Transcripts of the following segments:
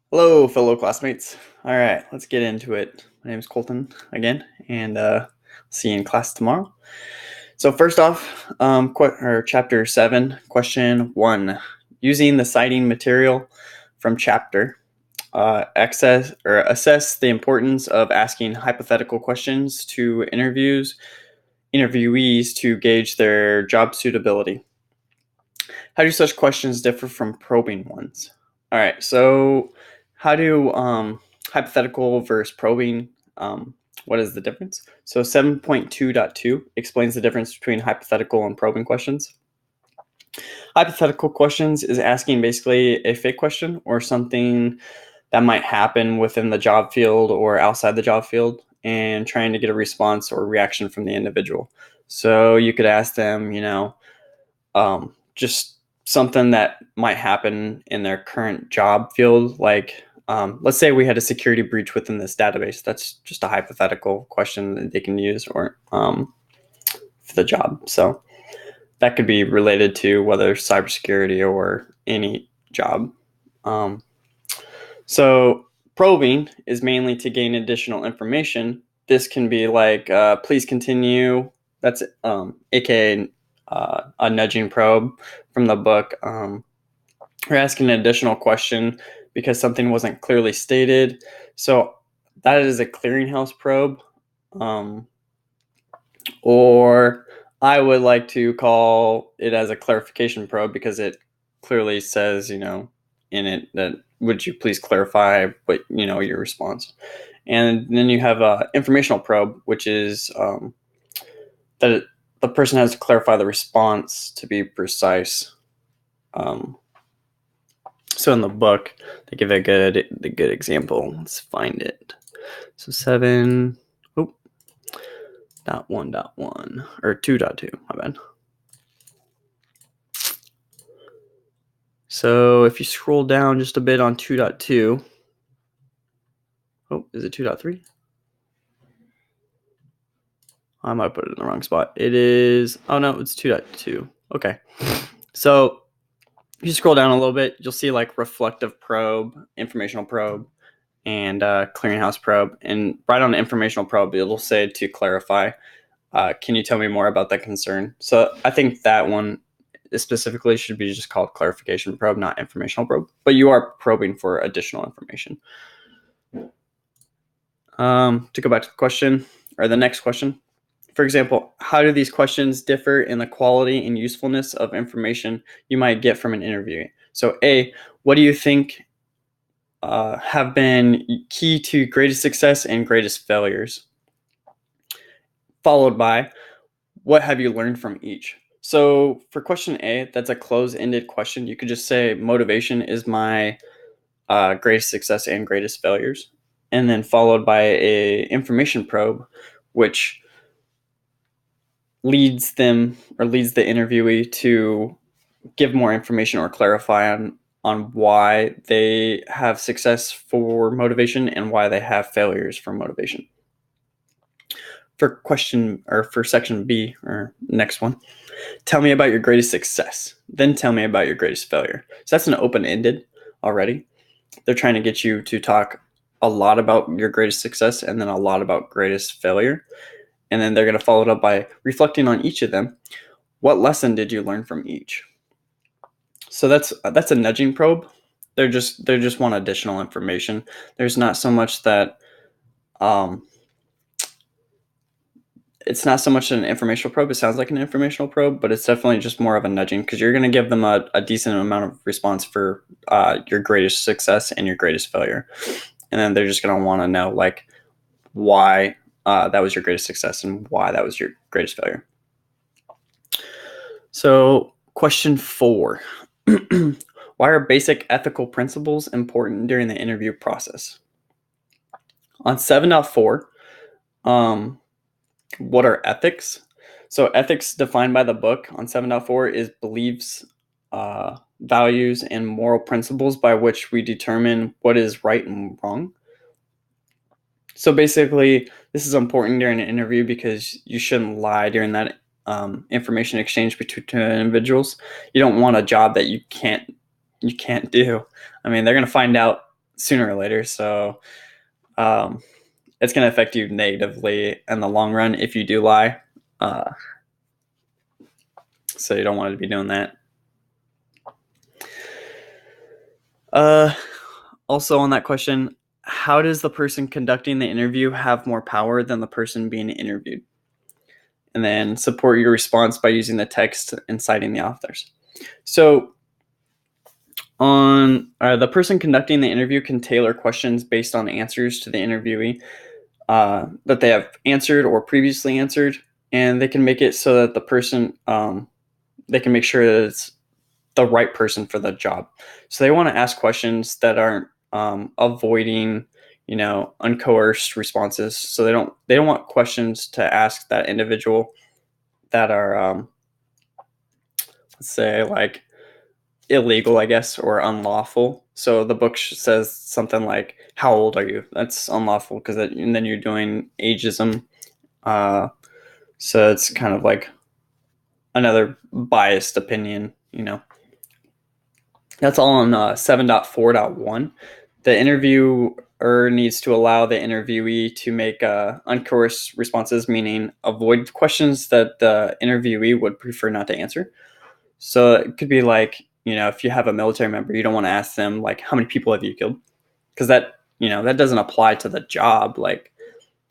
Hello, fellow classmates. All right, let's get into it. My name is Colton again, and see you in class tomorrow. So first off, chapter 7, question 1. Using the citing material from chapter, assess the importance of asking hypothetical questions to interviewees to gauge their job suitability. How do such questions differ from probing ones? All right, so how do hypothetical versus probing, what is the difference? So 7.2.2 explains the difference between hypothetical and probing questions. Hypothetical questions is asking basically a fake question or something that might happen within the job field or outside the job field and trying to get a response or reaction from the individual. So you could ask them, just something that might happen in their current job field. Like, let's say we had a security breach within this database. That's just a hypothetical question that they can use or for the job. So that could be related to whether cybersecurity or any job. So probing is mainly to gain additional information. This can be like, please continue. That's aka a nudging probe from the book. You're asking an additional question because something wasn't clearly stated. So that is a clearinghouse probe. Or I would like to call it as a clarification probe because it clearly says, in it that would you please clarify what, your response. And then you have a informational probe, which is that the person has to clarify the response to be precise. So in the book, they give the good example. Let's find it. So 7, dot 1.1 or 2.2. My bad. So if you scroll down just a bit on 2.2, is it 2.3? I might put it in the wrong spot. It is, it's 2.2. Okay. So if you scroll down a little bit, you'll see like reflective probe, informational probe, and clearinghouse probe. And right on the informational probe, it'll say to clarify, can you tell me more about that concern? So I think that one specifically should be just called clarification probe, not informational probe. But you are probing for additional information. To go back to the question, or the next question. For example, how do these questions differ in the quality and usefulness of information you might get from an interview? So A, what do you think have been key to greatest success and greatest failures? Followed by, what have you learned from each? So for question A, that's a close-ended question. You could just say motivation is my greatest success and greatest failures, and then followed by a information probe, which leads the interviewee to give more information or clarify on why they have success for motivation and why they have failures for motivation. For section B, or next one, tell me about your greatest success, then tell me about your greatest failure. So that's an open-ended already. They're trying to get you to talk a lot about your greatest success and then a lot about greatest failure. And then they're going to follow it up by reflecting on each of them. What lesson did you learn from each? So that's a nudging probe. They just want additional information. There's not so much that it's not so much an informational probe. It sounds like an informational probe, but it's definitely just more of a nudging because you're going to give them a decent amount of response for your greatest success and your greatest failure. And then they're just going to want to know like why that was your greatest success and why that was your greatest failure. So question 4. Why are basic ethical principles important during the interview process? On 7.4, what are ethics? So ethics defined by the book on 7.4 is beliefs, values, and moral principles by which we determine what is right and wrong. So basically, this is important during an interview because you shouldn't lie during that information exchange between two individuals. You don't want a job that you can't do. I mean, they're going to find out sooner or later. So it's going to affect you negatively in the long run if you do lie. So you don't want to be doing that. Also on that question, how does the person conducting the interview have more power than the person being interviewed? And then support your response by using the text and citing the authors. So the person conducting the interview can tailor questions based on answers to the interviewee that they have answered or previously answered, and they can make it so that the person they can make sure that it's the right person for the job. So they want to ask questions that aren't avoiding, uncoerced responses. So they don't want questions to ask that individual that are let's say like illegal, I guess, or unlawful. So the book says something like, "How old are you?" That's unlawful because and then you're doing ageism. So it's kind of like another biased opinion, That's all in 7.4.1. The interviewer needs to allow the interviewee to make uncoerced responses, meaning avoid questions that the interviewee would prefer not to answer. So it could be like, if you have a military member, you don't want to ask them like, how many people have you killed? Because that doesn't apply to the job. Like,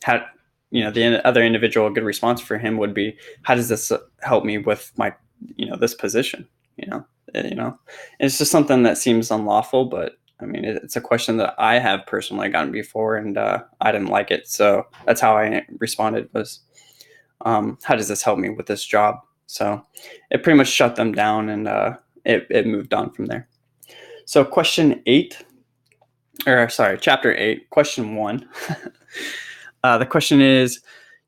how, the other individual, a good response for him would be, how does this help me with my, this position? It's just something that seems unlawful, but I mean, it's a question that I have personally gotten before, and I didn't like it. So that's how I responded was, how does this help me with this job? So it pretty much shut them down, and it moved on from there. So chapter 8, question 1. The question is,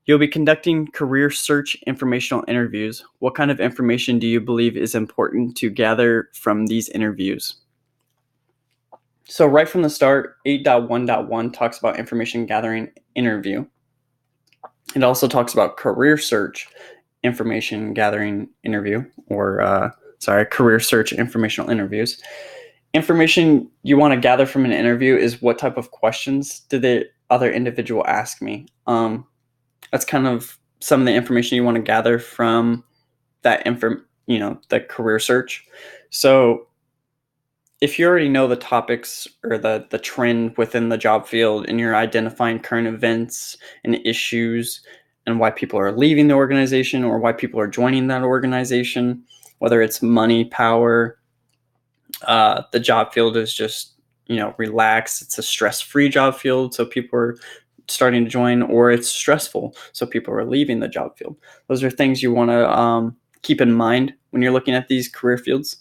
you'll be conducting career search informational interviews. What kind of information do you believe is important to gather from these interviews? So right from the start, 8.1.1 talks about information gathering interview. It also talks about career search information gathering interview, or career search informational interviews. Information you want to gather from an interview is what type of questions did the other individual ask me. That's kind of some of the information you want to gather from that the career search. So if you already know the topics or the trend within the job field, and you're identifying current events and issues and why people are leaving the organization or why people are joining that organization, whether it's money, power, the job field is just, relaxed. It's a stress-free job field, so people are starting to join, or it's stressful, so people are leaving the job field. Those are things you want to keep in mind when you're looking at these career fields.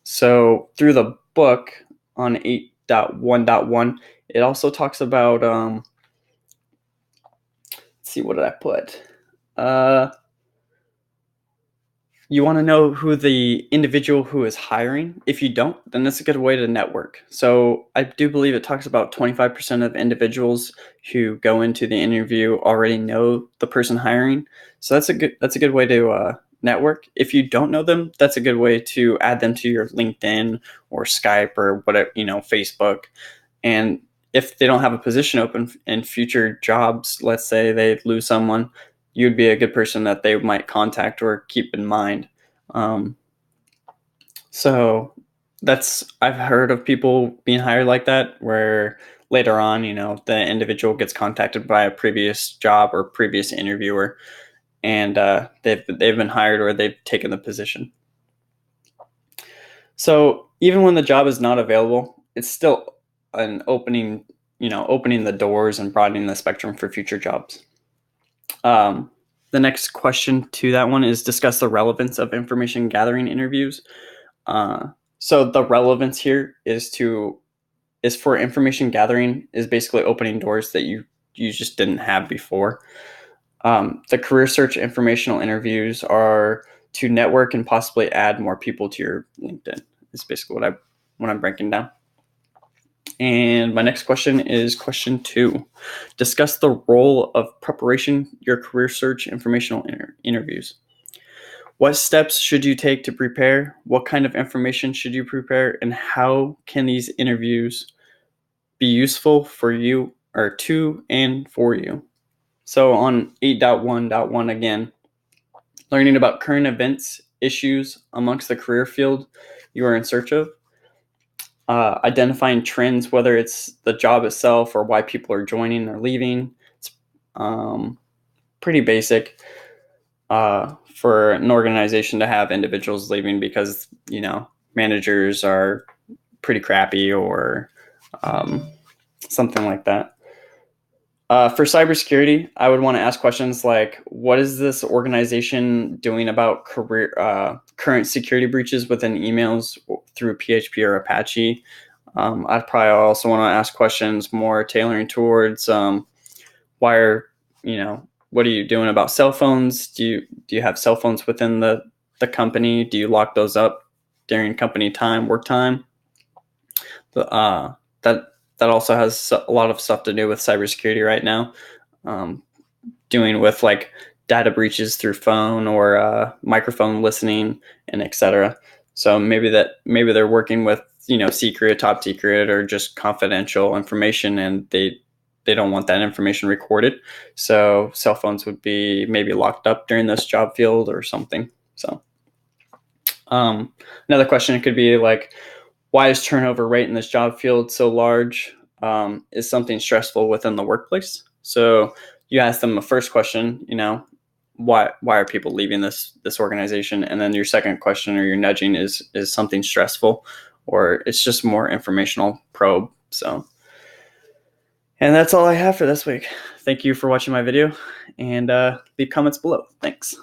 So through the book on 8.1.1, it also talks about, let's see, what did I put? You want to know who the individual who is hiring. If you don't, then that's a good way to network. So I do believe it talks about 25% of individuals who go into the interview already know the person hiring. So that's a good way to network. If you don't know them, that's a good way to add them to your LinkedIn or Skype or whatever, Facebook. And if they don't have a position open in future jobs, let's say they lose someone, you'd be a good person that they might contact or keep in mind. So I've heard of people being hired like that, where later on, the individual gets contacted by a previous job or previous interviewer, and they've been hired or they've taken the position. So even when the job is not available, it's still an opening the doors and broadening the spectrum for future jobs. The next question to that one is, discuss the relevance of information gathering interviews. So the relevance here is for information gathering, is basically opening doors that you just didn't have before. The career search informational interviews are to network and possibly add more people to your LinkedIn. Is basically what I'm breaking down. And my next question is question 2. Discuss the role of preparation your career search informational interviews. What steps should you take to prepare? What kind of information should you prepare? And how can these interviews be useful for you, or to and for you. So on 8.1.1 again, learning about current events, issues amongst the career field you are in search of. Identifying trends, whether it's the job itself or why people are joining or leaving. It's pretty basic for an organization to have individuals leaving because, managers are pretty crappy or something like that. For cybersecurity, I would want to ask questions like, what is this organization doing about current security breaches within emails through PHP or Apache? I'd probably also want to ask questions more tailoring towards what are you doing about cell phones? Do you have cell phones within the company? Do you lock those up during company time, work time? That also has a lot of stuff to do with cybersecurity right now, doing with like data breaches through phone or microphone listening and etc. So maybe they're working with secret, top secret, or just confidential information, and they don't want that information recorded. So cell phones would be maybe locked up during this job field or something. So another question could be like, why is turnover rate in this job field so large? Is something stressful within the workplace? So you ask them the first question, why are people leaving this organization? And then your second question or your nudging is something stressful, or it's just more informational probe. So, and that's all I have for this week. Thank you for watching my video, and leave comments below. Thanks.